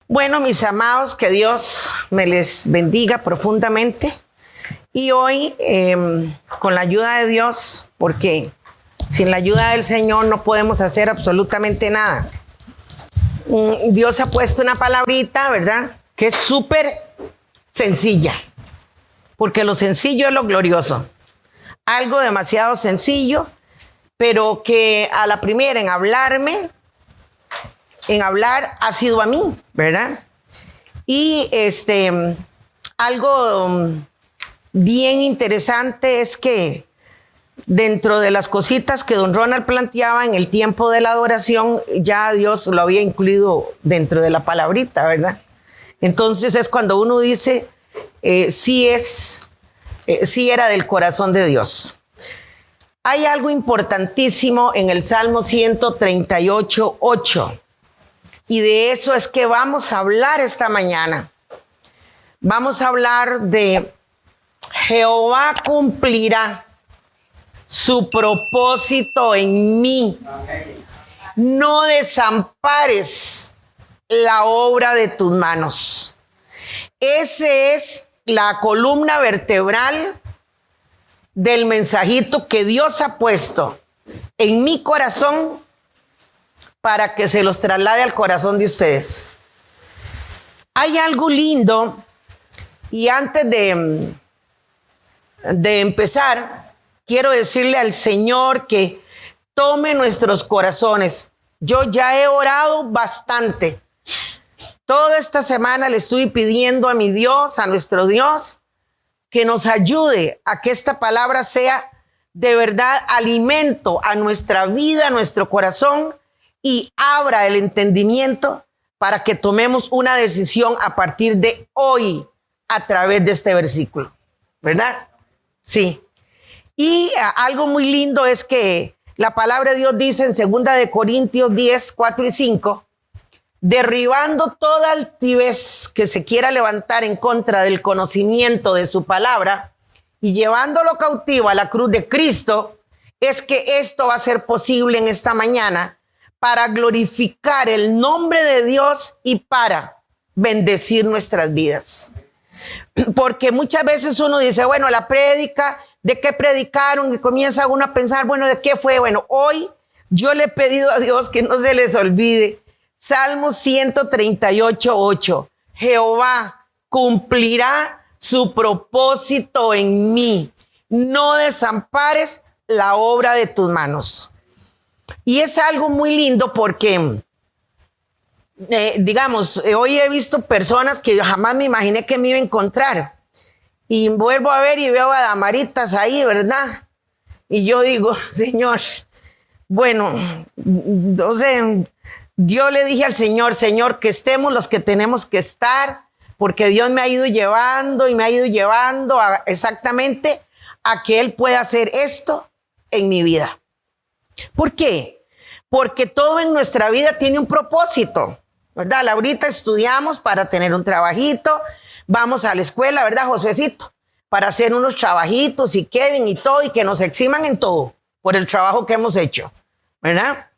Bueno, mis amados, que Dios me les bendiga profundamente. Y hoy, con la ayuda de Dios, porque sin la ayuda del Señor no podemos hacer absolutamente nada. Dios ha puesto una palabrita, ¿verdad? Que es súper sencilla, porque lo sencillo es lo glorioso. Algo demasiado sencillo, pero que a la primera en hablar ha sido a mí, ¿verdad? Y algo bien interesante es que dentro de las cositas que don Ronald planteaba en el tiempo de la adoración, ya Dios lo había incluido dentro de la palabrita, ¿verdad? Entonces es cuando uno dice, sí era del corazón de Dios. Hay algo importantísimo en el Salmo 138:8. Y de eso es que vamos a hablar esta mañana. Vamos a hablar de Jehová cumplirá su propósito en mí. No desampares la obra de tus manos. Esa es la columna vertebral del mensajito que Dios ha puesto en mi corazón para que se los traslade al corazón de ustedes. Hay algo lindo, y antes de empezar, quiero decirle al Señor que tome nuestros corazones. Yo ya he orado bastante. Toda esta semana le estoy pidiendo a mi Dios, a nuestro Dios, que nos ayude a que esta palabra sea de verdad alimento a nuestra vida, a nuestro corazón, y abra el entendimiento para que tomemos una decisión a partir de hoy a través de este versículo, ¿verdad? Sí. Y algo muy lindo es que la palabra de Dios dice en 2 de Corintios 10:4-5, derribando toda altivez que se quiera levantar en contra del conocimiento de su palabra y llevándolo cautivo a la cruz de Cristo, es que esto va a ser posible en esta mañana para glorificar el nombre de Dios y para bendecir nuestras vidas. Porque muchas veces uno dice, bueno, la prédica, ¿de qué predicaron? Y comienza uno a pensar, bueno, ¿de qué fue? Bueno, hoy yo le he pedido a Dios que no se les olvide. Salmo 138:8. Jehová cumplirá su propósito en mí. No desampares la obra de tus manos. Y es algo muy lindo porque, hoy he visto personas que yo jamás me imaginé que me iba a encontrar. Y vuelvo a ver y veo a damaritas ahí, ¿verdad? Y yo digo, Señor, bueno, entonces yo le dije al Señor, que estemos los que tenemos que estar, porque Dios me ha ido llevando y me ha ido llevando exactamente a que Él pueda hacer esto en mi vida. ¿Por qué? Porque todo en nuestra vida tiene un propósito, ¿verdad? Ahorita estudiamos para tener un trabajito, vamos a la escuela, ¿verdad, Josuecito? Para hacer unos trabajitos y Kevin y todo, y que nos eximan en todo por el trabajo que hemos hecho, ¿verdad?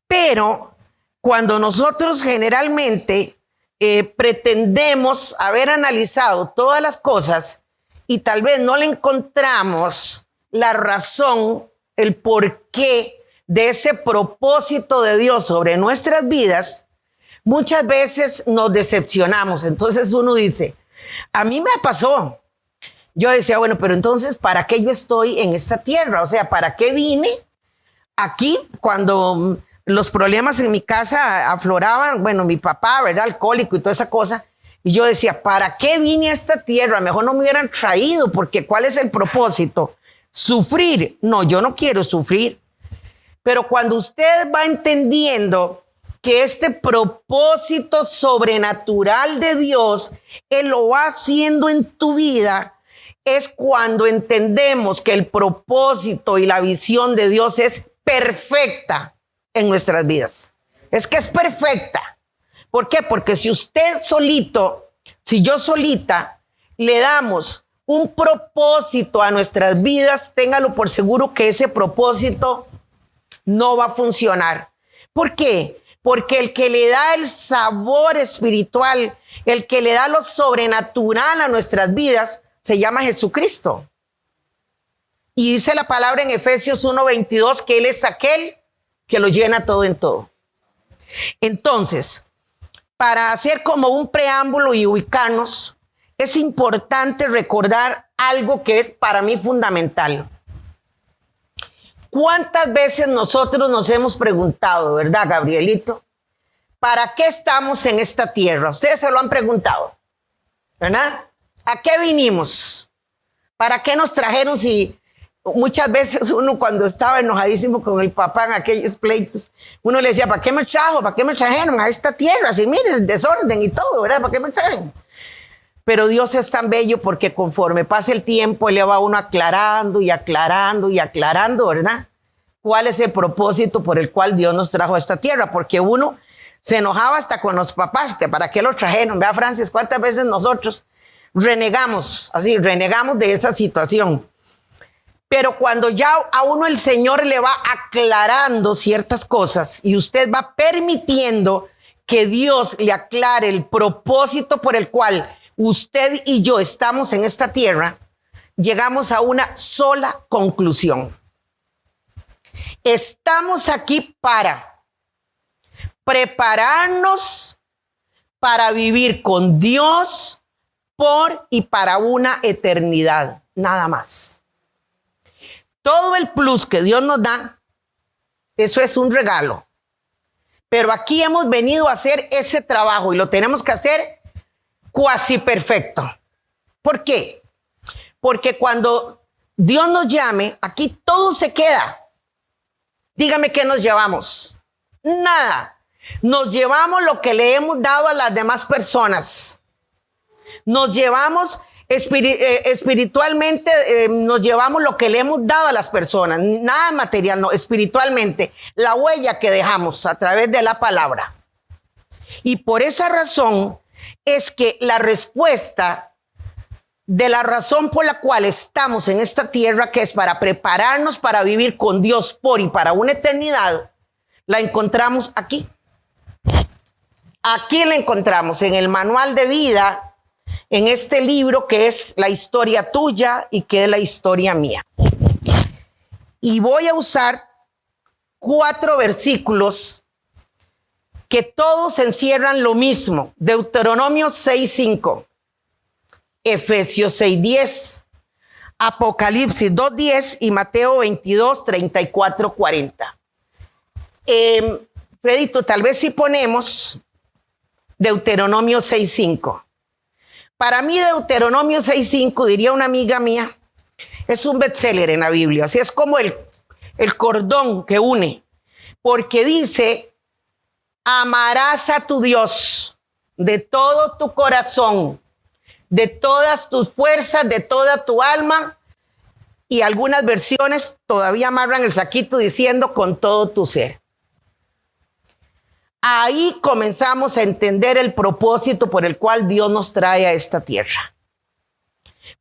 Pero cuando nosotros generalmente pretendemos haber analizado todas las cosas y tal vez no le encontramos la razón, el porqué de ese propósito de Dios sobre nuestras vidas, muchas veces nos decepcionamos. Entonces uno dice, a mí me pasó. Yo decía, bueno, pero entonces, ¿para qué yo estoy en esta tierra? O sea, ¿para qué vine aquí cuando los problemas en mi casa afloraban? Bueno, mi papá, ¿verdad? Alcohólico y toda esa cosa. Y yo decía, ¿para qué vine a esta tierra? Mejor no me hubieran traído, porque ¿cuál es el propósito? Sufrir, no, yo no quiero sufrir. Pero cuando usted va entendiendo que este propósito sobrenatural de Dios, Él lo va haciendo en tu vida, es cuando entendemos que el propósito y la visión de Dios es perfecta en nuestras vidas. Es que es perfecta. ¿Por qué? Porque si usted solito, si yo solita, le damos un propósito a nuestras vidas, téngalo por seguro que ese propósito no va a funcionar. ¿Por qué? Porque el que le da el sabor espiritual, el que le da lo sobrenatural a nuestras vidas, se llama Jesucristo. Y dice la palabra en Efesios 1:22 que Él es aquel que lo llena todo en todo. Entonces, para hacer como un preámbulo y ubicarnos, es importante recordar algo que es para mí fundamental. ¿Cuántas veces nosotros nos hemos preguntado, verdad, Gabrielito? ¿Para qué estamos en esta tierra? Ustedes se lo han preguntado, ¿verdad? ¿A qué vinimos? ¿Para qué nos trajeron? Si muchas veces uno cuando estaba enojadísimo con el papá en aquellos pleitos, uno le decía, ¿para qué me trajo? ¿Para qué me trajeron a esta tierra? Si miren, desorden y todo, ¿verdad? ¿Para qué me traen? Pero Dios es tan bello porque conforme pasa el tiempo, Él le va a uno aclarando y aclarando y aclarando, ¿verdad? ¿Cuál es el propósito por el cual Dios nos trajo a esta tierra? Porque uno se enojaba hasta con los papás, que para qué lo trajeron. Vea, Francis, cuántas veces nosotros renegamos de esa situación. Pero cuando ya a uno el Señor le va aclarando ciertas cosas y usted va permitiendo que Dios le aclare el propósito por el cual usted y yo estamos en esta tierra, llegamos a una sola conclusión. Estamos aquí para prepararnos para vivir con Dios por y para una eternidad, nada más. Todo el plus que Dios nos da, eso es un regalo. Pero aquí hemos venido a hacer ese trabajo y lo tenemos que hacer cuasi perfecto. ¿Por qué? Porque cuando Dios nos llame, aquí todo se queda. Dígame qué nos llevamos. Nada. Nos llevamos lo que le hemos dado a las demás personas. Nos llevamos espiritualmente, nos llevamos lo que le hemos dado a las personas. Nada material, no, espiritualmente. La huella que dejamos a través de la palabra. Y por esa razón es que la respuesta de la razón por la cual estamos en esta tierra, que es para prepararnos para vivir con Dios por y para una eternidad, la encontramos aquí. Aquí la encontramos en el manual de vida, en este libro que es la historia tuya y que es la historia mía. Y voy a usar 4 versículos que todos encierran lo mismo. Deuteronomio 6:5, Efesios 6:10, Apocalipsis 2:10 y Mateo 22:34-40. Fredito, tal vez si ponemos Deuteronomio 6:5. Para mí Deuteronomio 6:5, diría una amiga mía, es un bestseller en la Biblia. Así es como el cordón que une. Porque dice, amarás a tu Dios de todo tu corazón, de todas tus fuerzas, de toda tu alma. Y algunas versiones todavía amarran el saquito diciendo con todo tu ser. Ahí comenzamos a entender el propósito por el cual Dios nos trae a esta tierra.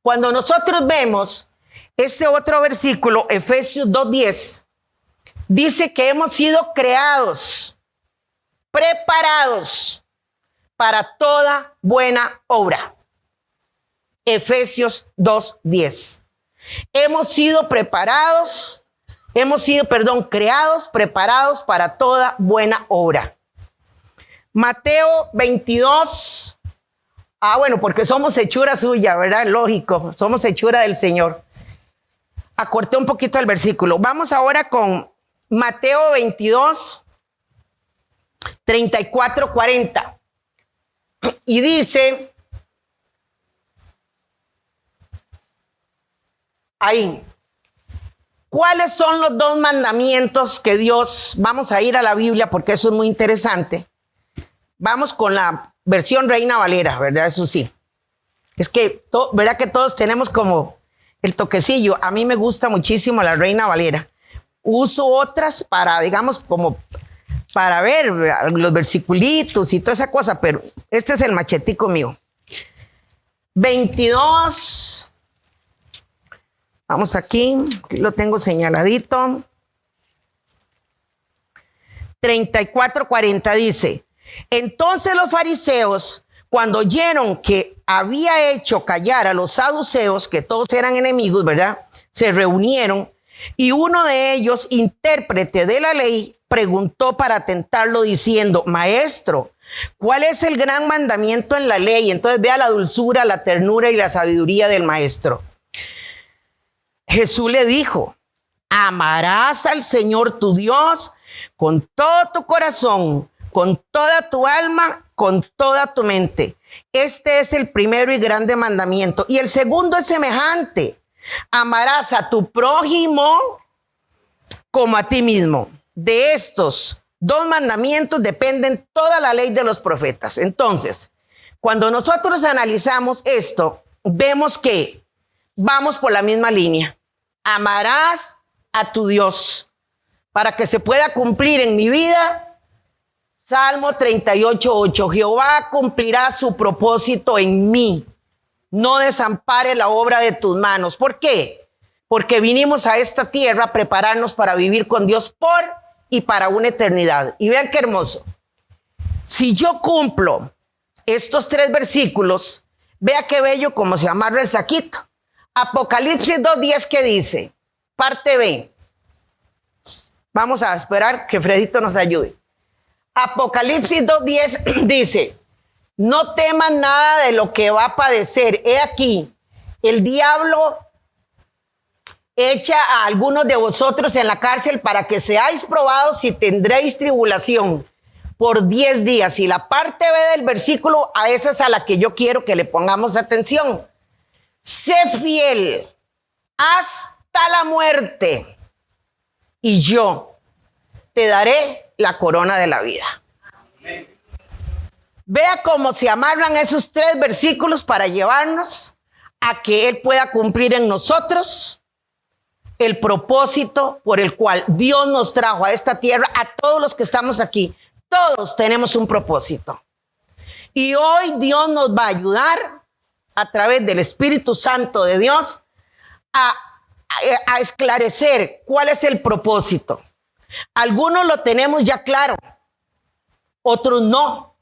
Cuando nosotros vemos este otro versículo, Efesios 2:10, dice que hemos sido creados, preparados para toda buena obra. Efesios 2:10. Hemos sido preparados, creados, preparados para toda buena obra. Mateo 22. Bueno, porque somos hechura suya, ¿verdad? Lógico, somos hechura del Señor. Acorté un poquito el versículo. Vamos ahora con Mateo 22, 34-40. Y dice, ahí, ¿Cuáles son los 2 mandamientos que Dios? Vamos a ir a la Biblia porque eso es muy interesante. Vamos con la versión Reina Valera, ¿verdad? Eso sí. Es que, ¿verdad que todos tenemos como el toquecillo? A mí me gusta muchísimo la Reina Valera. Uso otras para, digamos, como para ver los versiculitos y toda esa cosa, pero este es el machetico mío. 22. Vamos aquí lo tengo señaladito. 34:40 dice: entonces los fariseos, cuando oyeron que había hecho callar a los saduceos, que todos eran enemigos, ¿verdad? Se reunieron y uno de ellos, intérprete de la ley, preguntó para tentarlo diciendo: maestro, ¿cuál es el gran mandamiento en la ley? Entonces vea la dulzura, la ternura y la sabiduría del maestro. Jesús le dijo: amarás al Señor tu Dios con todo tu corazón, con toda tu alma, con toda tu mente. Este es el primero y grande mandamiento. Y el segundo es semejante: amarás a tu prójimo como a ti mismo. De estos 2 mandamientos dependen toda la ley de los profetas. Entonces, cuando nosotros analizamos esto, vemos que vamos por la misma línea. Amarás a tu Dios para que se pueda cumplir en mi vida. Salmo 38:8. Jehová cumplirá su propósito en mí. No desampare la obra de tus manos. ¿Por qué? Porque vinimos a esta tierra a prepararnos para vivir con Dios por y para una eternidad. Y vean qué hermoso. Si yo cumplo estos 3 versículos, vea qué bello como se amarra el saquito. Apocalipsis 2:10, ¿qué dice? Parte B. Vamos a esperar que Fredito nos ayude. Apocalipsis 2:10 dice: no teman nada de lo que va a padecer. He aquí, el diablo echa a algunos de vosotros en la cárcel para que seáis probados y tendréis tribulación por 10 días. Y la parte B del versículo, a esa es a la que yo quiero que le pongamos atención. Sé fiel hasta la muerte y yo te daré la corona de la vida. Amén. Vea cómo se amarran esos 3 versículos para llevarnos a que Él pueda cumplir en nosotros el propósito por el cual Dios nos trajo a esta tierra. A todos los que estamos aquí, todos tenemos un propósito. Y hoy Dios nos va a ayudar a través del Espíritu Santo de Dios a esclarecer cuál es el propósito. Algunos lo tenemos ya claro, otros no.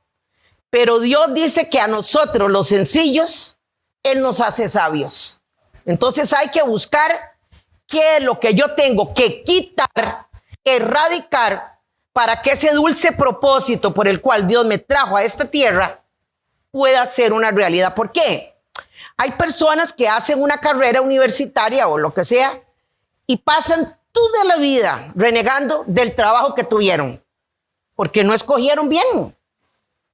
Pero Dios dice que a nosotros, los sencillos, Él nos hace sabios. Entonces hay que buscar qué es lo que yo tengo que quitar, erradicar, para que ese dulce propósito por el cual Dios me trajo a esta tierra pueda ser una realidad. ¿Por qué? Hay personas que hacen una carrera universitaria o lo que sea y pasan toda la vida renegando del trabajo que tuvieron, porque no escogieron bien,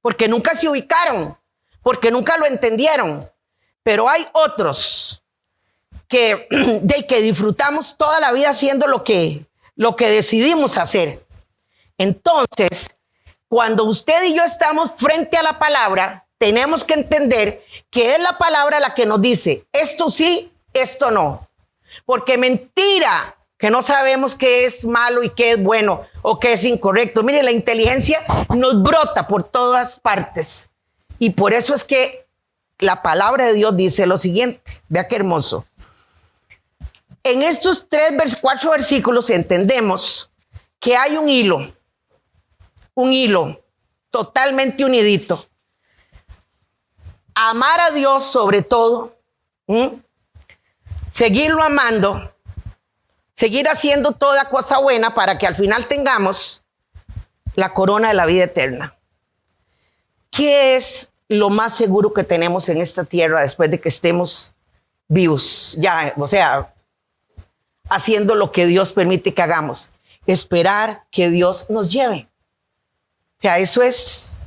porque nunca se ubicaron, porque nunca lo entendieron. Pero hay otros que disfrutamos toda la vida haciendo lo que decidimos hacer. Entonces, cuando usted y yo estamos frente a la palabra, tenemos que entender que es la palabra la que nos dice esto sí, esto no. Porque mentira que no sabemos qué es malo y qué es bueno o qué es incorrecto. Mire, la inteligencia nos brota por todas partes. Y por eso es que la palabra de Dios dice lo siguiente. Vea qué hermoso. En estos 4 versículos entendemos que hay un hilo totalmente unidito. Amar a Dios sobre todo, seguirlo amando, seguir haciendo toda cosa buena para que al final tengamos la corona de la vida eterna. ¿Qué es lo más seguro que tenemos en esta tierra después de que estemos vivos? Ya, o sea, haciendo lo que Dios permite que hagamos. Esperar que Dios nos lleve. O sea, eso es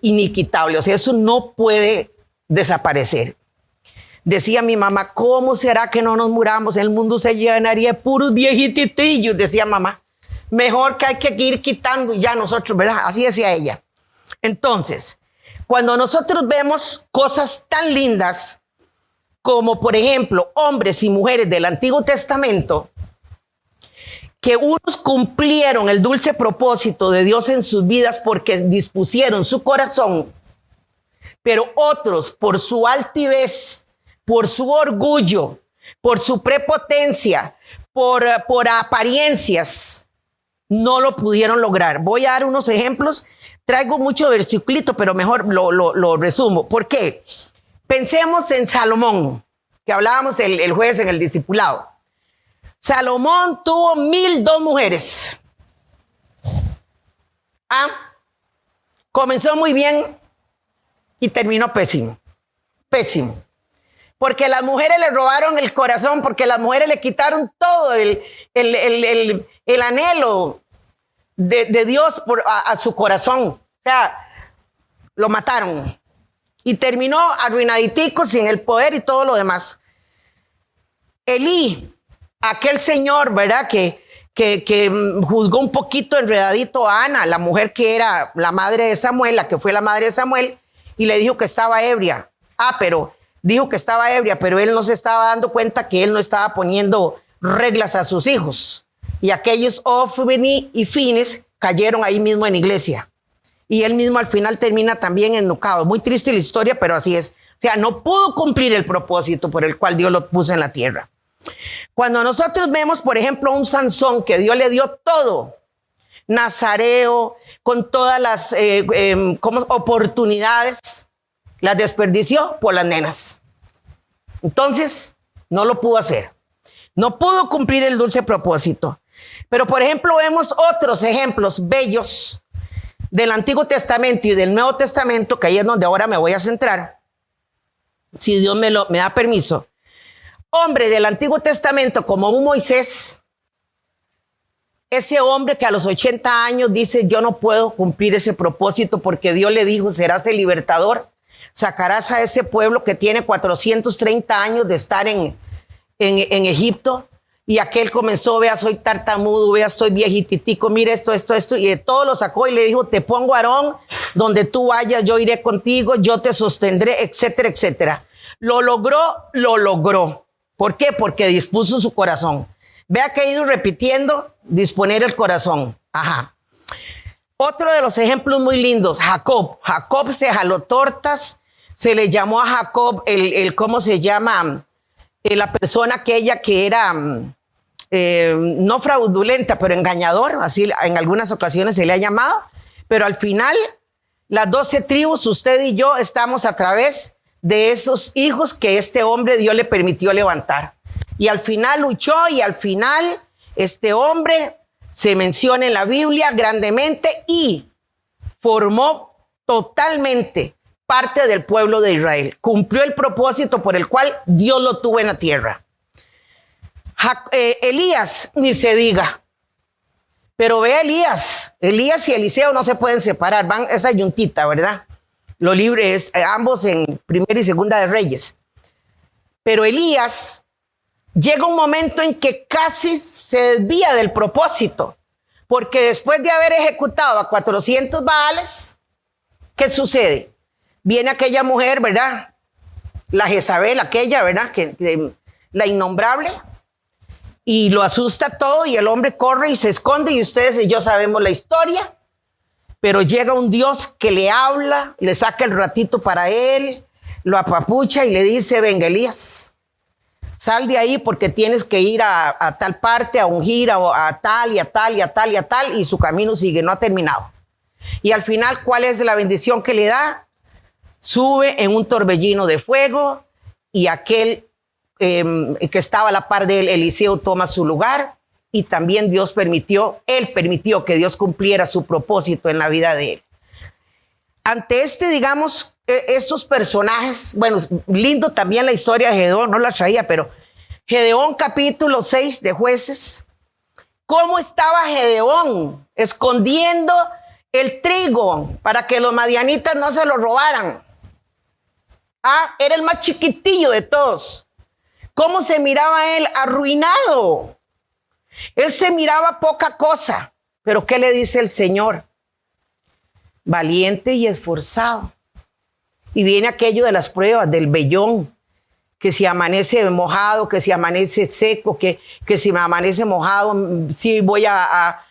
iniquitable. O sea, eso no puede desaparecer. Decía mi mamá, ¿cómo será que no nos muramos? El mundo se llenaría de puros viejititillos, decía mamá. Mejor que hay que ir quitando ya nosotros, ¿verdad? Así decía ella. Entonces, cuando nosotros vemos cosas tan lindas como, por ejemplo, hombres y mujeres del Antiguo Testamento, que unos cumplieron el dulce propósito de Dios en sus vidas porque dispusieron su corazón, pero otros por su altivez, por su orgullo, por su prepotencia, por apariencias, no lo pudieron lograr. Voy a dar unos ejemplos. Traigo mucho versiculito, pero mejor lo resumo. ¿Por qué? Pensemos en Salomón, que hablábamos el jueves en el discipulado. Salomón tuvo 1,002 mujeres. Comenzó muy bien y terminó pésimo. Pésimo. Porque las mujeres le robaron el corazón, porque las mujeres le quitaron todo el anhelo de Dios a su corazón. O sea, lo mataron. Y terminó arruinaditico, sin el poder y todo lo demás. Elí, aquel señor, ¿verdad? Que juzgó un poquito enredadito a Ana, la mujer que era la madre de Samuel, la que fue la madre de Samuel, y le dijo que estaba ebria. Pero dijo que estaba ebria, pero él no se estaba dando cuenta que él no estaba poniendo reglas a sus hijos. Y aquellos Ofni y Fines cayeron ahí mismo en iglesia. Y él mismo al final termina también ennucado. Muy triste la historia, pero así es. O sea, no pudo cumplir el propósito por el cual Dios lo puso en la tierra. Cuando nosotros vemos, por ejemplo, a un Sansón que Dios le dio todo, nazareo, con todas las oportunidades, las desperdició por las nenas. Entonces, no lo pudo hacer. No pudo cumplir el dulce propósito. Pero, por ejemplo, vemos otros ejemplos bellos del Antiguo Testamento y del Nuevo Testamento, que ahí es donde ahora me voy a centrar, si Dios me da permiso. Hombre del Antiguo Testamento como un Moisés, ese hombre que a los 80 años dice, yo no puedo cumplir ese propósito porque Dios le dijo, serás el libertador, sacarás a ese pueblo que tiene 430 años de estar en Egipto. Y aquel comenzó, vea, soy tartamudo, vea, estoy viejititico, mire esto, y de todo lo sacó y le dijo, te pongo Aarón, donde tú vayas, yo iré contigo, yo te sostendré, etcétera, etcétera. Lo logró. ¿Por qué? Porque dispuso su corazón. Vea que he ido repitiendo, disponer el corazón. Otro de los ejemplos muy lindos, Jacob. Jacob se jaló tortas, se le llamó a Jacob ¿cómo se llama? La persona aquella que era no fraudulenta, pero engañador, así en algunas ocasiones se le ha llamado, pero al final las 12 tribus, usted y yo, estamos a través de esos hijos que este hombre Dios le permitió levantar. Y al final luchó y al final este hombre se menciona en la Biblia grandemente y formó totalmente parte del pueblo de Israel. Cumplió el propósito por el cual Dios lo tuvo en la tierra. Elías, ni se diga. Pero ve Elías y Eliseo no se pueden separar, van esa yuntita, ¿verdad? Lo libre es ambos en Primera y Segunda de Reyes. Pero Elías llega un momento en que casi se desvía del propósito, porque después de haber ejecutado a 400 Baales, ¿qué sucede? Viene aquella mujer, ¿verdad? La Jezabel, aquella, ¿verdad? La innombrable, y lo asusta todo y el hombre corre y se esconde y ustedes y yo sabemos la historia, pero llega un Dios que le habla, le saca el ratito para él, lo apapucha y le dice, venga Elías, sal de ahí porque tienes que ir a tal parte, a ungir a tal y a tal y a tal y a tal, y su camino sigue, no ha terminado. Y al final, ¿cuál es la bendición que le da? Sube en un torbellino de fuego y aquel que estaba a la par de él, Eliseo, toma su lugar y también él permitió que Dios cumpliera su propósito en la vida de él. Ante digamos, estos personajes, bueno, lindo también la historia de Gedeón, no la traía, pero Gedeón capítulo 6 de Jueces, ¿cómo estaba Gedeón escondiendo el trigo para que los madianitas no se lo robaran? Ah, era el más chiquitillo de todos. ¿Cómo se miraba él? Arruinado. Él se miraba poca cosa. Pero ¿qué le dice el Señor? Valiente y esforzado. Y viene aquello de las pruebas, del vellón, que si amanece mojado, que si amanece seco, que si me amanece mojado, sí voy a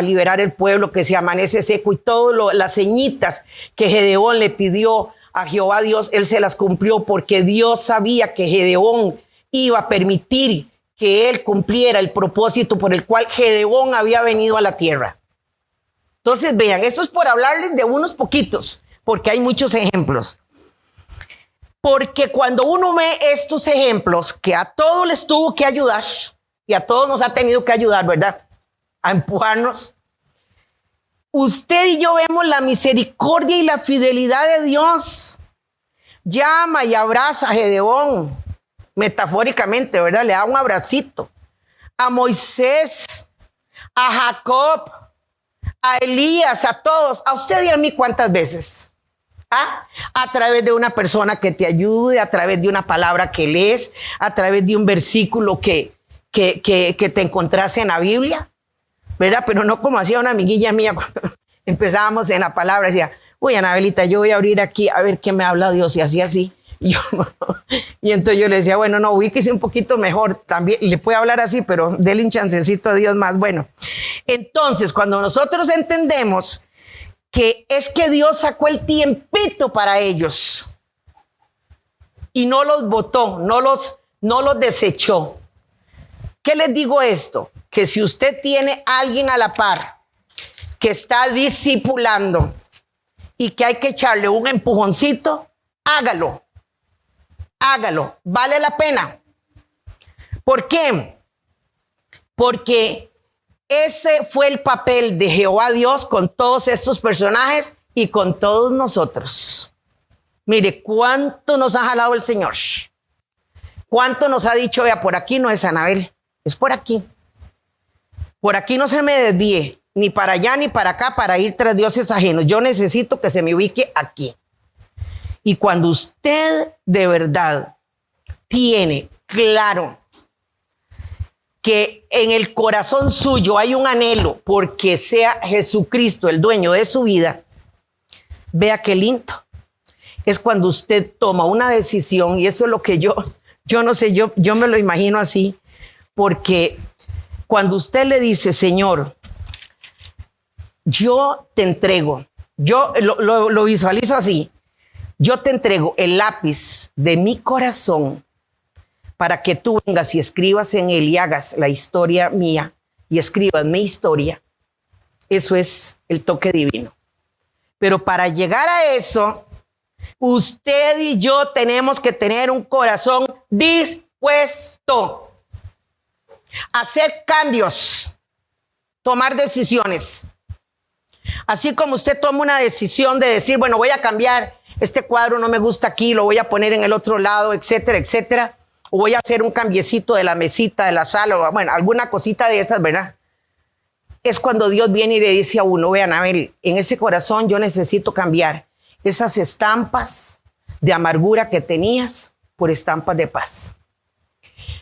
liberar el pueblo, que si amanece seco, y todas las señitas que Gedeón le pidió a Jehová Dios, él se las cumplió, porque Dios sabía que Gedeón iba a permitir que él cumpliera el propósito por el cual Gedeón había venido a la tierra. Entonces vean, esto es por hablarles de unos poquitos, porque hay muchos ejemplos. Porque cuando uno ve estos ejemplos, que a todos les tuvo que ayudar, y a todos nos ha tenido que ayudar, ¿verdad? A empujarnos. Usted y yo vemos la misericordia y la fidelidad de Dios. Llama y abraza a Gedeón, metafóricamente, ¿verdad? Le da un abracito. A Moisés, a Jacob, a Elías, a todos. A usted y a mí, ¿cuántas veces? A través de una persona que te ayude, a través de una palabra que lees, a través de un versículo que te encontrase en la Biblia, ¿verdad? Pero no como hacía una amiguilla mía cuando empezábamos en la palabra, decía, uy, Anabelita, yo voy a abrir aquí a ver qué me habla Dios, y así así. Y entonces yo le decía, bueno, no, ubíquese un poquito mejor, también le puede hablar así, pero déle un chancecito a Dios más. Bueno, entonces cuando nosotros entendemos que es que Dios sacó el tiempito para ellos y no los botó, no los desechó. ¿Qué les digo esto? Que si usted tiene a alguien a la par que está discipulando y que hay que echarle un empujoncito, hágalo, vale la pena. ¿Por qué? Porque ese fue el papel de Jehová Dios con todos estos personajes y con todos nosotros. Mire, cuánto nos ha jalado el Señor. Cuánto nos ha dicho, vea, por aquí no es Anabel, es por aquí. Por aquí no se me desvíe, ni para allá ni para acá, para ir tras dioses ajenos. Yo necesito que se me ubique aquí. Y cuando usted de verdad tiene claro que en el corazón suyo hay un anhelo porque sea Jesucristo el dueño de su vida, vea qué lindo. Es cuando usted toma una decisión, y eso es lo que yo no sé, yo me lo imagino así, porque cuando usted le dice, Señor, yo te entrego, yo lo visualizo así, yo te entrego el lápiz de mi corazón para que tú vengas y escribas en él y hagas la historia mía y escribas mi historia. Eso es el toque divino. Pero para llegar a eso, usted y yo tenemos que tener un corazón dispuesto a hacer cambios, tomar decisiones. Así como usted toma una decisión de decir, bueno, voy a cambiar este cuadro, no me gusta aquí, lo voy a poner en el otro lado, etcétera, etcétera. O voy a hacer un cambiecito de la mesita, de la sala, o bueno, alguna cosita de esas, ¿verdad? Es cuando Dios viene y le dice a uno, vean, a ver, en ese corazón yo necesito cambiar esas estampas de amargura que tenías por estampas de paz.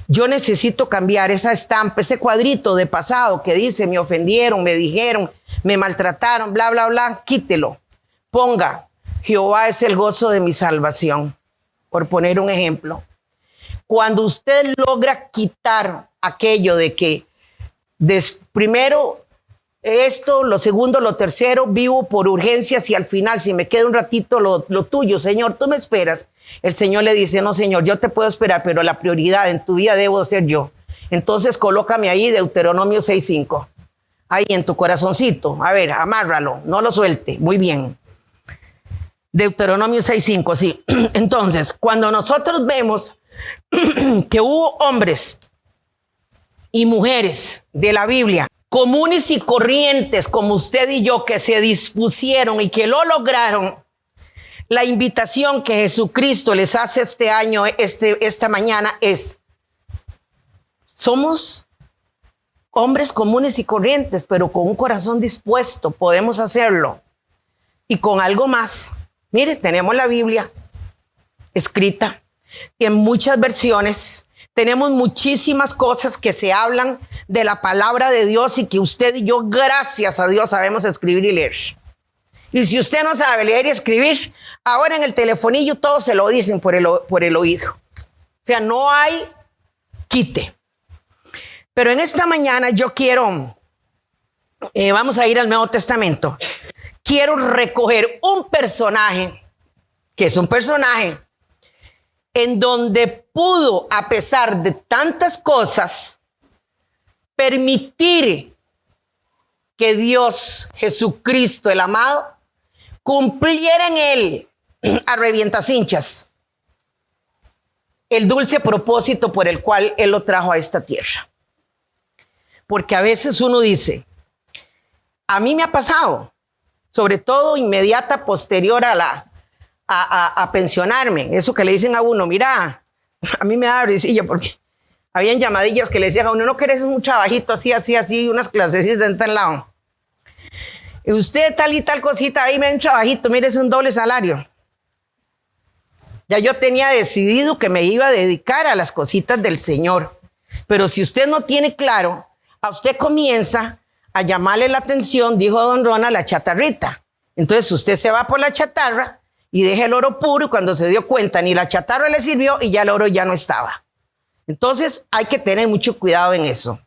Yo necesito cambiar esa estampa, ese cuadrito de pasado que dice, me ofendieron, me dijeron, me maltrataron, bla, bla, bla, quítelo. Ponga, Jehová es el gozo de mi salvación, por poner un ejemplo. Cuando usted logra quitar aquello de que primero esto, lo segundo, lo tercero, vivo por urgencias y al final si me queda un ratito lo tuyo, Señor, tú me esperas. El Señor le dice, no, Señor, yo te puedo esperar, pero la prioridad en tu vida debo ser yo. Entonces colócame ahí Deuteronomio 6:5. Ahí en tu corazoncito. A ver, amárralo, no lo suelte. Muy bien. Deuteronomio 6:5, sí. Entonces, cuando nosotros vemos que hubo hombres y mujeres de la Biblia, comunes y corrientes como usted y yo, que se dispusieron y que lo lograron, la invitación que Jesucristo les hace este año, esta mañana es, somos hombres comunes y corrientes, pero con un corazón dispuesto, podemos hacerlo. Y con algo más. Mire, tenemos la Biblia. escrita y en muchas versiones. Tenemos muchísimas cosas que se hablan de la palabra de Dios y que usted y yo, gracias a Dios, sabemos escribir y leer. Y si usted no sabe leer y escribir, ahora en el telefonillo todos se lo dicen por el oído. O sea, no hay quite. Pero en esta mañana yo quiero, vamos a ir al Nuevo Testamento. Quiero recoger un personaje, que es un personaje en donde pudo, a pesar de tantas cosas, permitir que Dios, Jesucristo, el amado, cumpliera en él, a revientacinchas, el dulce propósito por el cual él lo trajo a esta tierra. Porque a veces uno dice, a mí me ha pasado, sobre todo inmediata, posterior a pensionarme, eso que le dicen a uno, mira, a mí me da risilla porque habían llamadillas que le decían a uno, no querés un trabajito así, unas clasecitas en tal lado. Y usted tal y tal cosita, ahí me da un trabajito, mire, es un doble salario. Ya yo tenía decidido que me iba a dedicar a las cositas del Señor. Pero si usted no tiene claro, a usted comienza a llamarle la atención, dijo don Ronald, la chatarrita. Entonces usted se va por la chatarra y deja el oro puro y cuando se dio cuenta ni la chatarra le sirvió y ya el oro ya no estaba. Entonces hay que tener mucho cuidado en eso.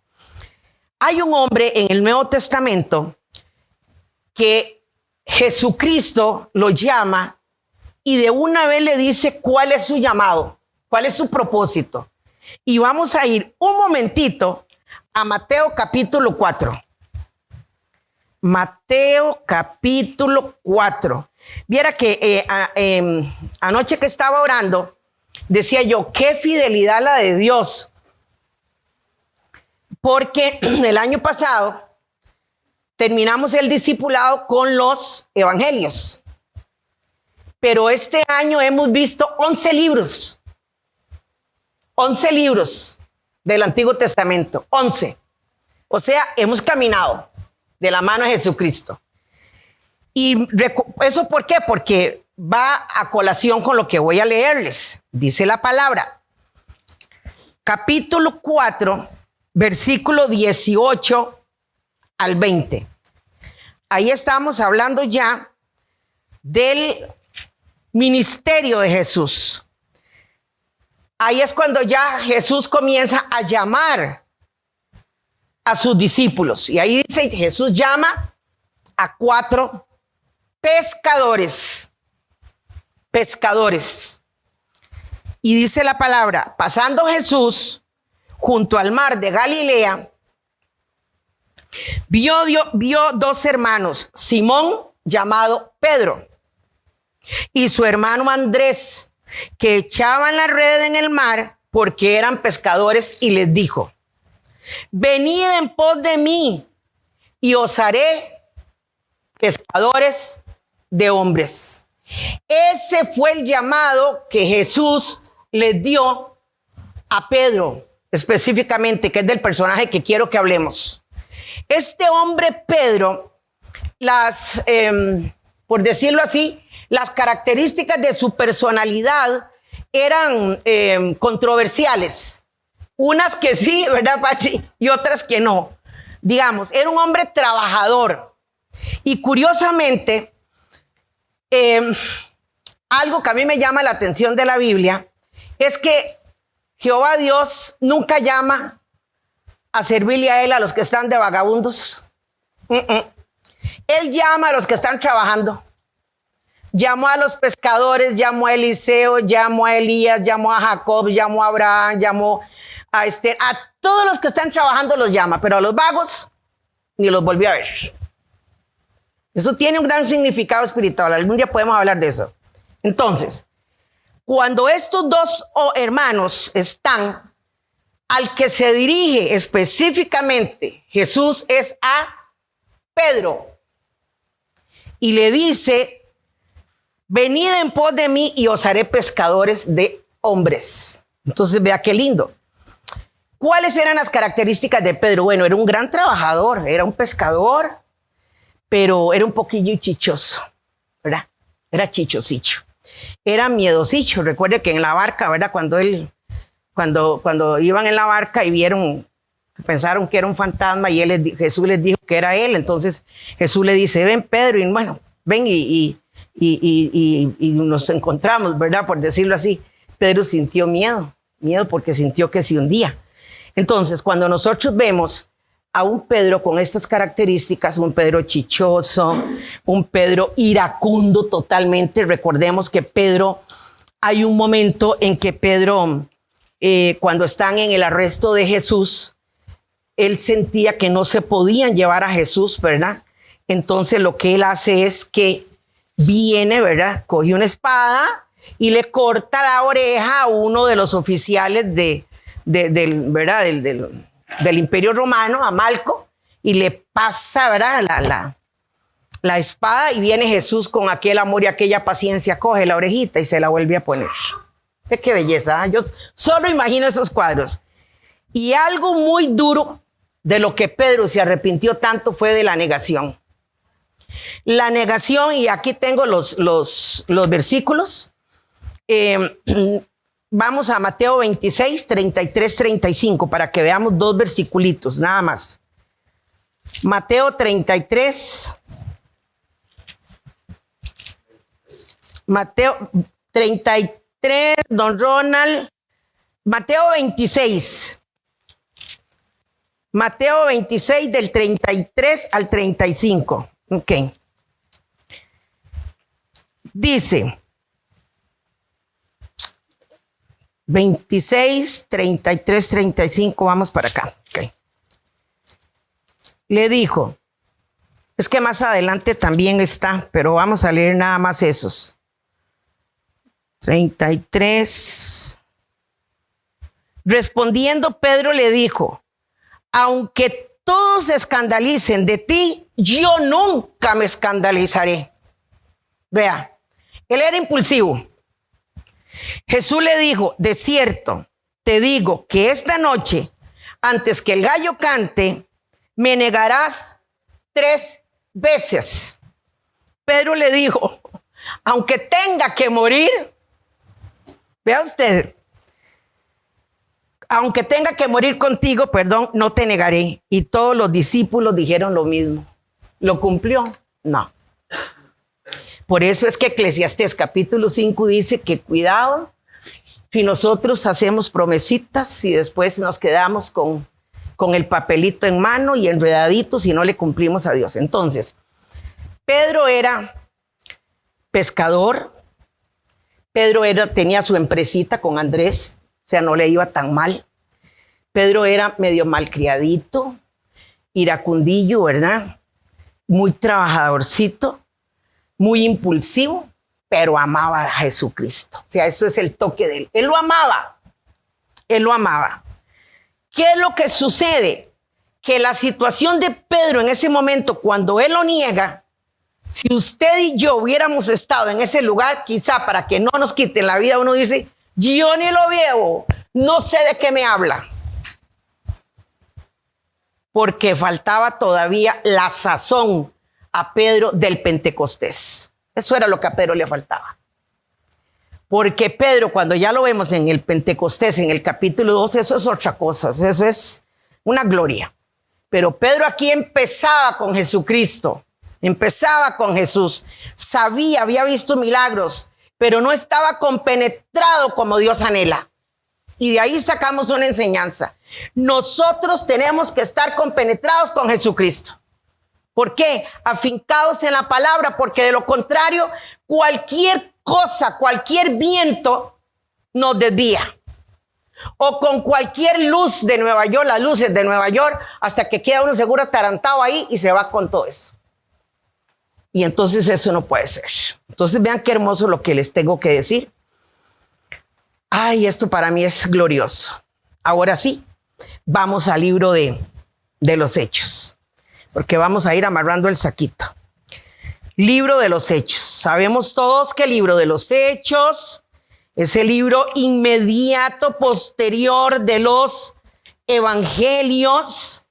Hay un hombre en el Nuevo Testamento que Jesucristo lo llama y de una vez le dice cuál es su llamado, cuál es su propósito. Y vamos a ir un momentito a Mateo capítulo 4. Mateo capítulo 4. Viera que anoche que estaba orando, decía yo, qué fidelidad la de Dios. Porque el año pasado terminamos el discipulado con los evangelios. Pero este año hemos visto 11 libros. 11 libros del Antiguo Testamento. 11. O sea, hemos caminado de la mano de Jesucristo. ¿Y eso por qué? Porque va a colación con lo que voy a leerles. Dice la palabra. Capítulo 4, versículo 18 al 20. Ahí estamos hablando ya del ministerio de Jesús. Ahí es cuando ya Jesús comienza a llamar a sus discípulos. Y ahí dice, Jesús llama a 4 pescadores. Pescadores. Y dice la palabra, pasando Jesús junto al mar de Galilea, vio 2 hermanos, Simón, llamado Pedro, y su hermano Andrés, que echaban la red en el mar porque eran pescadores, y les dijo, venid en pos de mí y os haré pescadores de hombres. Ese fue el llamado que Jesús les dio a Pedro, específicamente, que es del personaje que quiero que hablemos. Este hombre Pedro, por decirlo así, las características de su personalidad eran controversiales. Unas que sí, ¿verdad, Pachi? Y otras que no. Digamos, era un hombre trabajador. Y curiosamente, algo que a mí me llama la atención de la Biblia es que Jehová Dios nunca llama a servirle a él a los que están de vagabundos. Él llama a los que están trabajando. Llamó a los pescadores, llamó a Eliseo, llamó a Elías, llamó a Jacob, llamó a Abraham, llamó a Esther. A todos los que están trabajando los llama, pero a los vagos ni los volvió a ver. Eso tiene un gran significado espiritual. Algún día podemos hablar de eso. Entonces, cuando estos 2 hermanos están, al que se dirige específicamente Jesús es a Pedro. Y le dice, venid en pos de mí y os haré pescadores de hombres. Entonces, vea qué lindo. ¿Cuáles eran las características de Pedro? Bueno, era un gran trabajador, era un pescador, pero era un poquillo chichoso, ¿verdad? Era chichosicho. era miedosillo. Recuerde que en la barca, ¿verdad? Cuando iban en la barca y pensaron que era un fantasma y Jesús les dijo que era él. Entonces Jesús le dice, ven Pedro, y bueno, ven y nos encontramos, ¿verdad? Por decirlo así. Pedro sintió miedo porque sintió que se hundía. Entonces, cuando nosotros vemos a un Pedro con estas características, un Pedro chichoso, un Pedro iracundo totalmente, recordemos que Pedro, hay un momento en que Pedro, cuando están en el arresto de Jesús, él sentía que no se podían llevar a Jesús, ¿verdad? Entonces lo que él hace es que viene, ¿verdad? Coge una espada y le corta la oreja a uno de los oficiales ¿verdad? Del Imperio Romano, a Malco, y le pasa, ¿verdad? la espada, y viene Jesús con aquel amor y aquella paciencia, coge la orejita y se la vuelve a poner. Qué belleza, ¿eh? Yo solo imagino esos cuadros. Y algo muy duro de lo que Pedro se arrepintió tanto fue de la negación. La negación, y aquí tengo los versículos. Vamos a Mateo 26, 33, 35, para que veamos dos versiculitos, nada más. Mateo 33, Mateo 33, don Ronald, Mateo 26. Mateo 26 del 33 al 35. Ok. Dice 26, 33, 35. Vamos para acá. Okay. Le dijo, es que más adelante también está, pero vamos a leer nada más esos. 33. Respondiendo Pedro le dijo, aunque todos se escandalicen de ti, yo nunca me escandalizaré. Vea, él era impulsivo. Jesús le dijo, de cierto, te digo que esta noche, antes que el gallo cante, me negarás 3 veces. Pedro le dijo, aunque tenga que morir, vea usted, aunque tenga que morir contigo, perdón, no te negaré. Y todos los discípulos dijeron lo mismo. ¿Lo cumplió? No. Por eso es que Eclesiastés capítulo 5 dice que cuidado si nosotros hacemos promesitas y después nos quedamos con el papelito en mano y enredaditos y no le cumplimos a Dios. Entonces, Pedro era pescador. Pedro tenía su empresita con Andrés. O sea, no le iba tan mal. Pedro era medio malcriadito, iracundillo, ¿verdad? Muy trabajadorcito, muy impulsivo, pero amaba a Jesucristo. O sea, eso es el toque de él. Él lo amaba. Él lo amaba. ¿Qué es lo que sucede? Que la situación de Pedro en ese momento, cuando él lo niega, si usted y yo hubiéramos estado en ese lugar, quizá para que no nos quiten la vida, uno dice, yo ni lo veo, no sé de qué me habla. Porque faltaba todavía la sazón a Pedro del Pentecostés. Eso era lo que a Pedro le faltaba. Porque Pedro, cuando ya lo vemos en el Pentecostés, en el capítulo 2, eso es otra cosa, eso es una gloria. Pero Pedro aquí empezaba con Jesucristo, empezaba con Jesús, sabía, había visto milagros, pero no estaba compenetrado como Dios anhela. Y de ahí sacamos una enseñanza. Nosotros tenemos que estar compenetrados con Jesucristo. ¿Por qué? Afincados en la palabra, porque de lo contrario, cualquier cosa, cualquier viento nos desvía. O con cualquier luz de Nueva York, las luces de Nueva York, hasta que queda uno seguro atarantado ahí y se va con todo eso. Y entonces eso no puede ser. Entonces vean qué hermoso lo que les tengo que decir. Ay, esto para mí es glorioso. Ahora sí, vamos al libro de los Hechos, porque vamos a ir amarrando el saquito. Libro de los Hechos. Sabemos todos que el libro de los Hechos es el libro inmediato, posterior de los evangelios.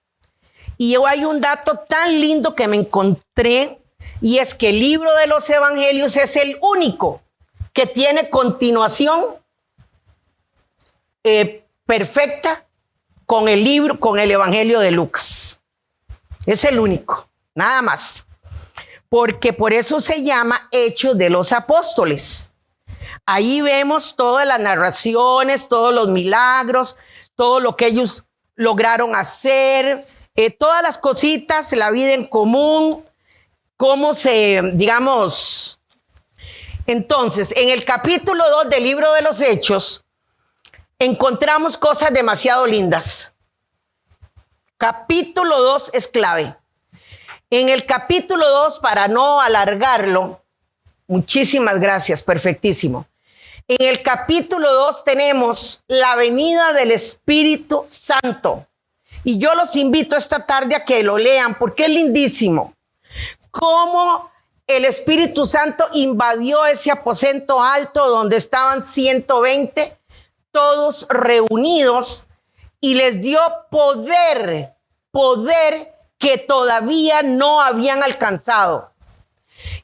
Y hay un dato tan lindo que me encontré, y es que el libro de los evangelios es el único que tiene continuación perfecta con el libro, con el Evangelio de Lucas. Es el único, nada más. Porque por eso se llama Hechos de los Apóstoles. Ahí vemos todas las narraciones, todos los milagros, todo lo que ellos lograron hacer, todas las cositas, la vida en común, cómo se, digamos. Entonces, en el capítulo 2 del libro de los Hechos, encontramos cosas demasiado lindas. Capítulo 2 es clave. En el capítulo 2, para no alargarlo, muchísimas gracias, perfectísimo. En el capítulo 2 tenemos la venida del Espíritu Santo. Y yo los invito esta tarde a que lo lean porque es lindísimo. Cómo el Espíritu Santo invadió ese aposento alto donde estaban 120, todos reunidos, y les dio poder que todavía no habían alcanzado.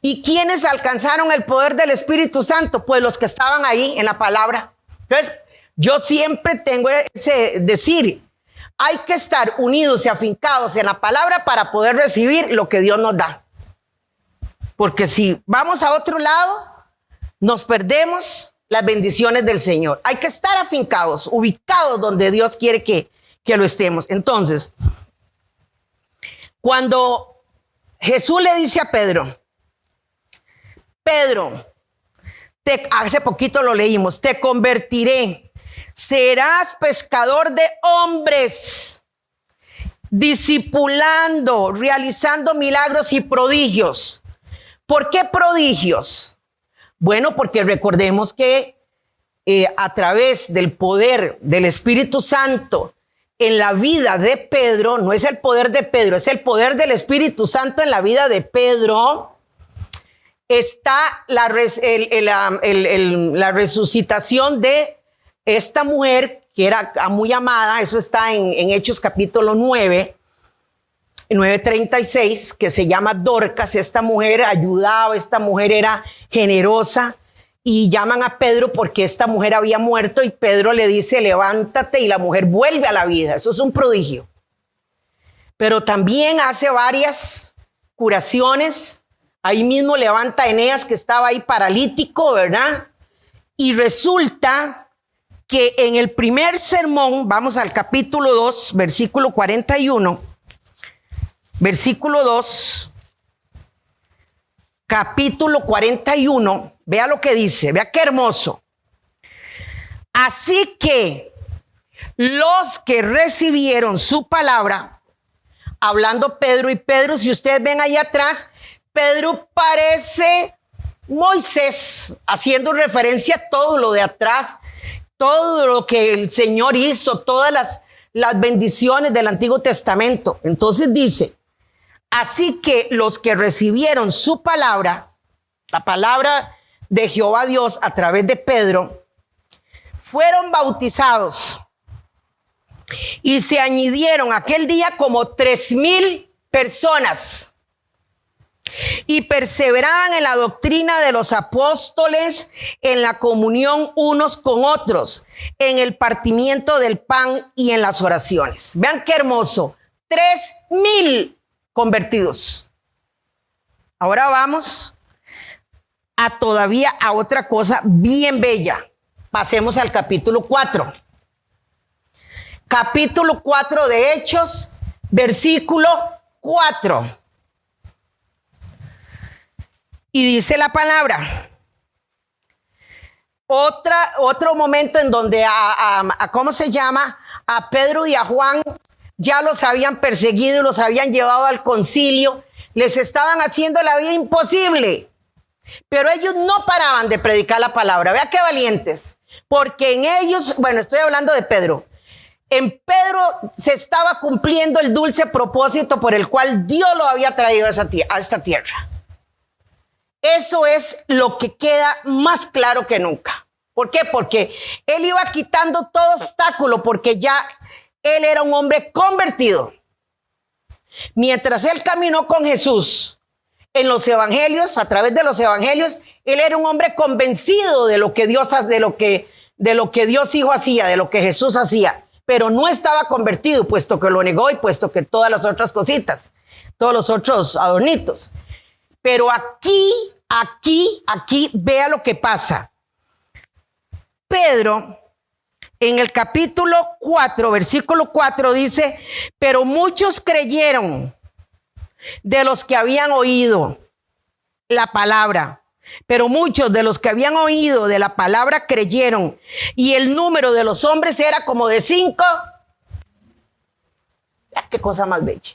¿Y quiénes alcanzaron el poder del Espíritu Santo? Pues los que estaban ahí en la palabra. Entonces, yo siempre tengo ese decir, hay que estar unidos y afincados en la palabra para poder recibir lo que Dios nos da. Porque si vamos a otro lado, nos perdemos las bendiciones del Señor. Hay que estar afincados, ubicados donde Dios quiere que lo estemos. Entonces, cuando Jesús le dice a Pedro, hace poquito lo leímos, te convertiré, serás pescador de hombres, discipulando, realizando milagros y prodigios. ¿Por qué prodigios? Bueno, porque recordemos que a través del poder del Espíritu Santo en la vida de Pedro, no es el poder de Pedro, es el poder del Espíritu Santo en la vida de Pedro, está la resucitación de esta mujer que era muy amada. Eso está en Hechos capítulo 9, 9:36, que se llama Dorcas. Esta mujer ayudaba, esta mujer era generosa, y llaman a Pedro porque esta mujer había muerto y Pedro le dice, levántate, y la mujer vuelve a la vida. Eso es un prodigio. Pero también hace varias curaciones. Ahí mismo levanta a Eneas, que estaba ahí paralítico, ¿verdad? Y resulta que en el primer sermón, vamos al capítulo 2, versículo 41, versículo 2, capítulo 41, vea lo que dice, vea qué hermoso. Así que los que recibieron su palabra, hablando Pedro, y Pedro, si ustedes ven ahí atrás, Pedro parece Moisés, haciendo referencia a todo lo de atrás, todo lo que el Señor hizo, todas las bendiciones del Antiguo Testamento. Entonces dice, así que los que recibieron su palabra, la palabra de Jehová Dios a través de Pedro, fueron bautizados y se añadieron aquel día como 3,000 personas. Y perseveraban en la doctrina de los apóstoles, en la comunión unos con otros, en el partimiento del pan y en las oraciones. Vean qué hermoso, 3,000 convertidos. Ahora vamos todavía a otra cosa bien bella. Pasemos al capítulo 4. Capítulo 4 de Hechos, versículo 4. Y dice la palabra, otro momento en donde ¿cómo se llama? A Pedro y a Juan ya los habían perseguido, los habían llevado al concilio, les estaban haciendo la vida imposible, pero ellos no paraban de predicar la palabra. Vea qué valientes, porque en ellos, bueno, estoy hablando de Pedro, en Pedro se estaba cumpliendo el dulce propósito por el cual Dios lo había traído a esta tierra. Eso es lo que queda más claro que nunca. ¿Por qué? Porque él iba quitando todo obstáculo, porque ya él era un hombre convertido. Mientras él caminó con Jesús, en los evangelios, a través de los evangelios, él era un hombre convencido de lo que Dios Hijo hacía, de lo que Jesús hacía, pero no estaba convertido, puesto que lo negó y puesto que todas las otras cositas, todos los otros adornitos. Pero aquí, vea lo que pasa. Pedro, en el capítulo 4, versículo 4 dice, pero muchos creyeron de los que habían oído la palabra. Pero muchos de los que habían oído de la palabra creyeron, y el número de los hombres era como de 5. Qué cosa más bella.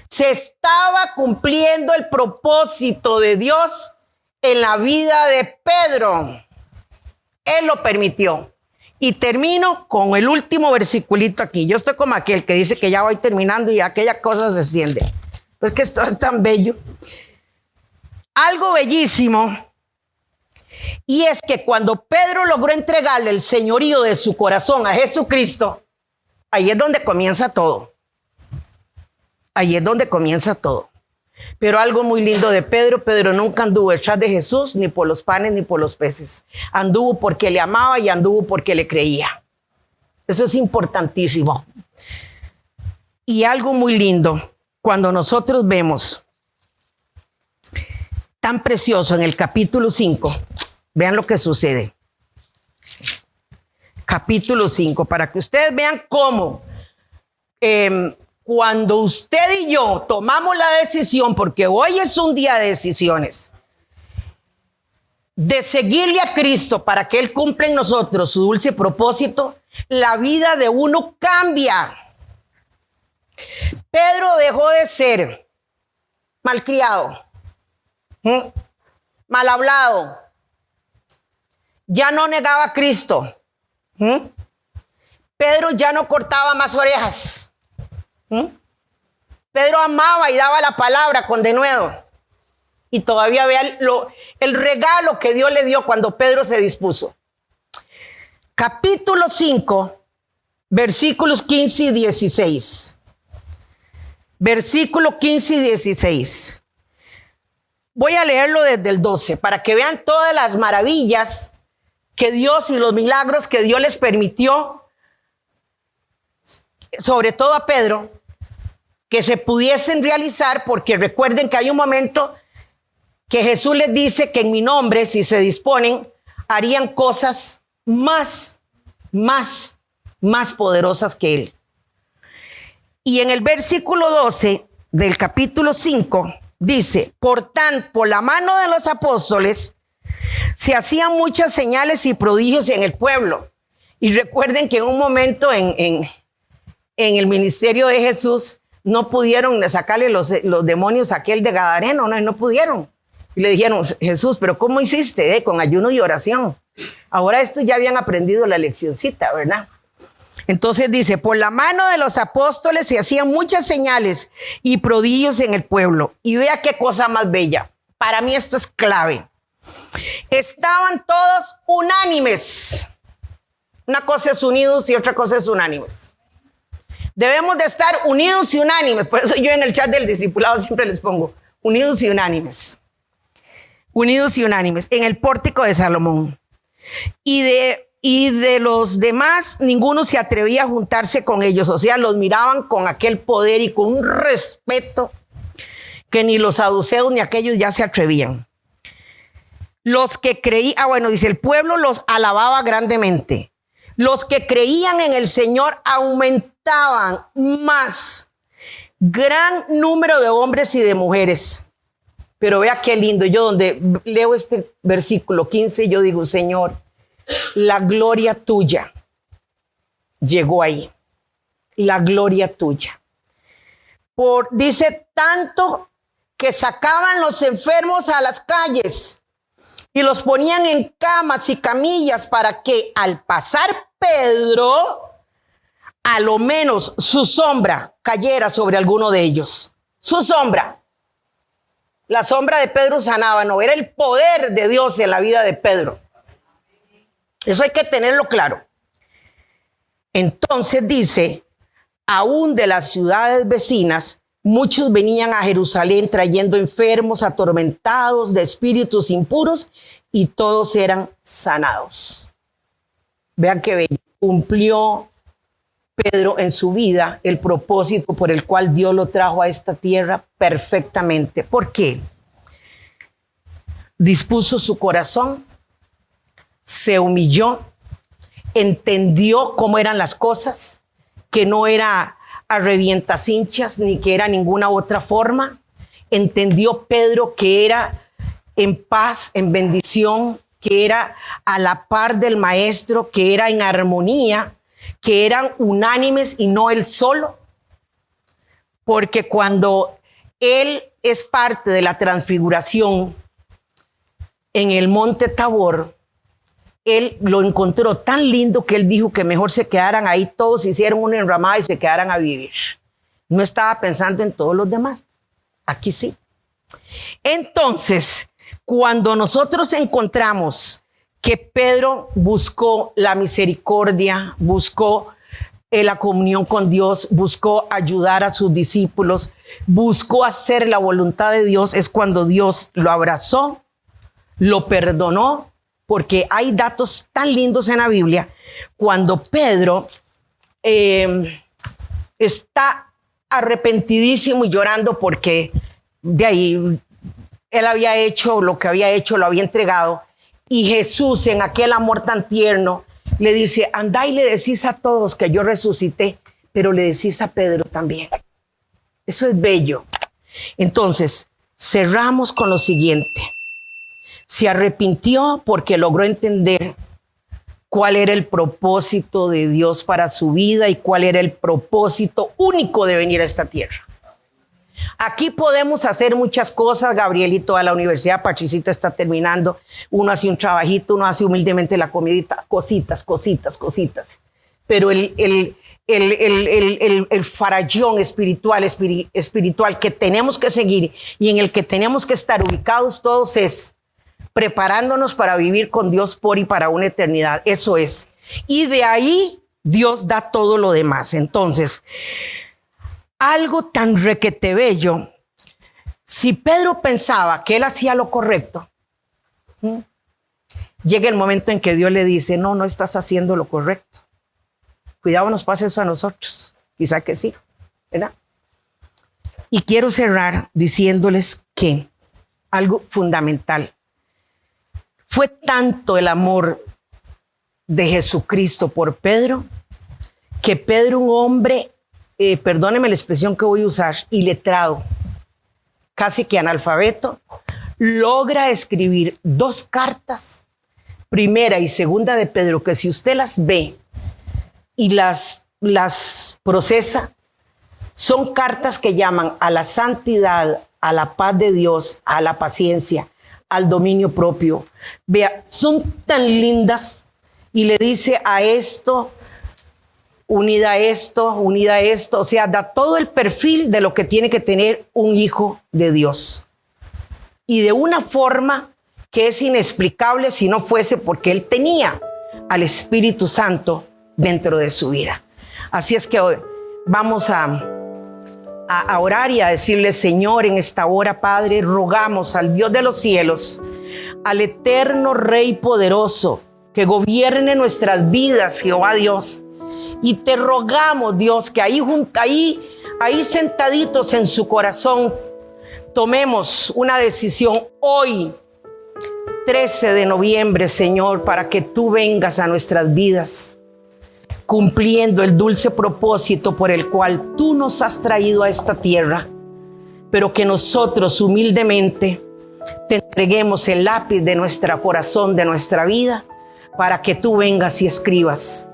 Se estaba cumpliendo el propósito de Dios en la vida de Pedro. Él lo permitió. Y termino con el último versiculito aquí. Yo estoy como aquel que dice que ya voy terminando y aquella cosa se extiende. Es que esto es tan bello. Algo bellísimo. Y es que cuando Pedro logró entregarle el señorío de su corazón a Jesucristo, ahí es donde comienza todo. Ahí es donde comienza todo. Pero algo muy lindo de Pedro, Pedro nunca anduvo detrás de Jesús, ni por los panes, ni por los peces. Anduvo porque le amaba y anduvo porque le creía. Eso es importantísimo. Y algo muy lindo, cuando nosotros vemos tan precioso en el capítulo 5, vean lo que sucede. Capítulo 5, para que ustedes vean cómo cuando usted y yo tomamos la decisión, porque hoy es un día de decisiones, de seguirle a Cristo para que Él cumpla en nosotros su dulce propósito, la vida de uno cambia. Pedro dejó de ser malcriado, mal hablado, ya no negaba a Cristo. Pedro ya no cortaba más orejas. Pedro amaba y daba la palabra con denuedo. Y todavía vea el regalo que Dios le dio cuando Pedro se dispuso. Capítulo 5, versículos 15 y 16. Versículo 15 y 16. Voy a leerlo desde el 12 para que vean todas las maravillas que Dios y los milagros que Dios les permitió, sobre todo a Pedro, que se pudiesen realizar, porque recuerden que hay un momento que Jesús les dice que en mi nombre, si se disponen, harían cosas más poderosas que Él. Y en el versículo 12 del capítulo 5 dice, por tanto, por la mano de los apóstoles se hacían muchas señales y prodigios en el pueblo. Y recuerden que en un momento en el ministerio de Jesús no pudieron sacarle los demonios a aquel de Gadareno, no pudieron. Y le dijeron, Jesús, ¿pero cómo hiciste? Con ayuno y oración. Ahora estos ya habían aprendido la leccioncita, ¿verdad? Entonces dice, por la mano de los apóstoles se hacían muchas señales y prodigios en el pueblo. Y vea qué cosa más bella. Para mí esto es clave. Estaban todos unánimes. Una cosa es unidos y otra cosa es unánimes. Debemos de estar unidos y unánimes. Por eso yo en el chat del discipulado siempre les pongo unidos y unánimes. Unidos y unánimes en el pórtico de Salomón. Y de los demás, ninguno se atrevía a juntarse con ellos. O sea, los miraban con aquel poder y con un respeto que ni los saduceos ni aquellos ya se atrevían. Los que creían, dice, el pueblo los alababa grandemente. Los que creían en el Señor aumentaban más. Gran número de hombres y de mujeres. Pero vea qué lindo. Yo donde leo este versículo 15, yo digo, Señor, la gloria tuya llegó ahí. La gloria tuya. Dice tanto que sacaban los enfermos a las calles y los ponían en camas y camillas para que al pasar Pedro, a lo menos su sombra cayera sobre alguno de ellos. Su sombra. La sombra de Pedro sanaba, no, era el poder de Dios en la vida de Pedro. Eso hay que tenerlo claro. Entonces dice, aún de las ciudades vecinas muchos venían a Jerusalén trayendo enfermos, atormentados de espíritus impuros, y todos eran sanados. Vean que cumplió Pedro en su vida el propósito por el cual Dios lo trajo a esta tierra perfectamente. ¿Por qué? Dispuso su corazón, se humilló, entendió cómo eran las cosas, que no era a revientacinchas ni que era ninguna otra forma. Entendió Pedro que era en paz, en bendición, que era a la par del maestro, que era en armonía, que eran unánimes y no él solo. Porque cuando él es parte de la transfiguración en el monte Tabor, él lo encontró tan lindo que él dijo que mejor se quedaran ahí todos, hicieron una enramada y se quedaran a vivir. No estaba pensando en todos los demás. Aquí sí. Entonces, cuando nosotros encontramos que Pedro buscó la misericordia, buscó la comunión con Dios, buscó ayudar a sus discípulos, buscó hacer la voluntad de Dios, es cuando Dios lo abrazó, lo perdonó, porque hay datos tan lindos en la Biblia. Cuando Pedro está arrepentidísimo y llorando porque de ahí él había hecho lo que había hecho, lo había entregado, y Jesús en aquel amor tan tierno le dice: andá y le decís a todos que yo resucité, pero le decís a Pedro también. Eso es bello. Entonces, cerramos con lo siguiente. Se arrepintió porque logró entender cuál era el propósito de Dios para su vida y cuál era el propósito único de venir a esta tierra. Aquí podemos hacer muchas cosas. Gabrielito a la universidad, Patricita está terminando. Uno hace un trabajito, uno hace humildemente la comidita, cositas. Pero el farallón espiritual que tenemos que seguir y en el que tenemos que estar ubicados todos es preparándonos para vivir con Dios por y para una eternidad. Eso es. Y de ahí Dios da todo lo demás. Entonces, algo tan requete bello. Si Pedro pensaba que él hacía lo correcto, llega el momento en que Dios le dice: no estás haciendo lo correcto. Cuidado, nos pasa eso a nosotros. Quizá que sí, ¿verdad? Y quiero cerrar diciéndoles que algo fundamental. Fue tanto el amor de Jesucristo por Pedro, que Pedro, un hombre, perdóneme la expresión que voy a usar, iletrado, casi que analfabeto, logra escribir 2 cartas, primera y segunda de Pedro, que si usted las ve y las procesa, son cartas que llaman a la santidad, a la paz de Dios, a la paciencia, al dominio propio. Vea, son tan lindas, y le dice a esto, unida a esto, o sea, da todo el perfil de lo que tiene que tener un hijo de Dios. Y de una forma que es inexplicable si no fuese porque él tenía al Espíritu Santo dentro de su vida. Así es que hoy vamos a orar y a decirle: Señor, en esta hora, Padre, rogamos al Dios de los cielos, al eterno Rey poderoso, que gobierne nuestras vidas, Jehová Dios. Y te rogamos, Dios, que ahí sentaditos en su corazón, tomemos una decisión hoy, 13 de noviembre, Señor, para que tú vengas a nuestras vidas, cumpliendo el dulce propósito por el cual tú nos has traído a esta tierra, pero que nosotros humildemente te entreguemos el lápiz de nuestro corazón, de nuestra vida, para que tú vengas y escribas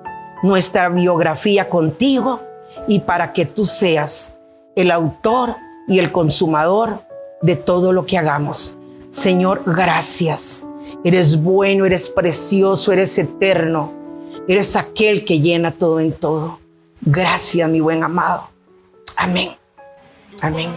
nuestra biografía contigo, y para que tú seas el autor y el consumador de todo lo que hagamos. Señor, gracias. Eres bueno, eres precioso, eres eterno. Eres aquel que llena todo en todo. Gracias, mi buen amado. Amén. Amén.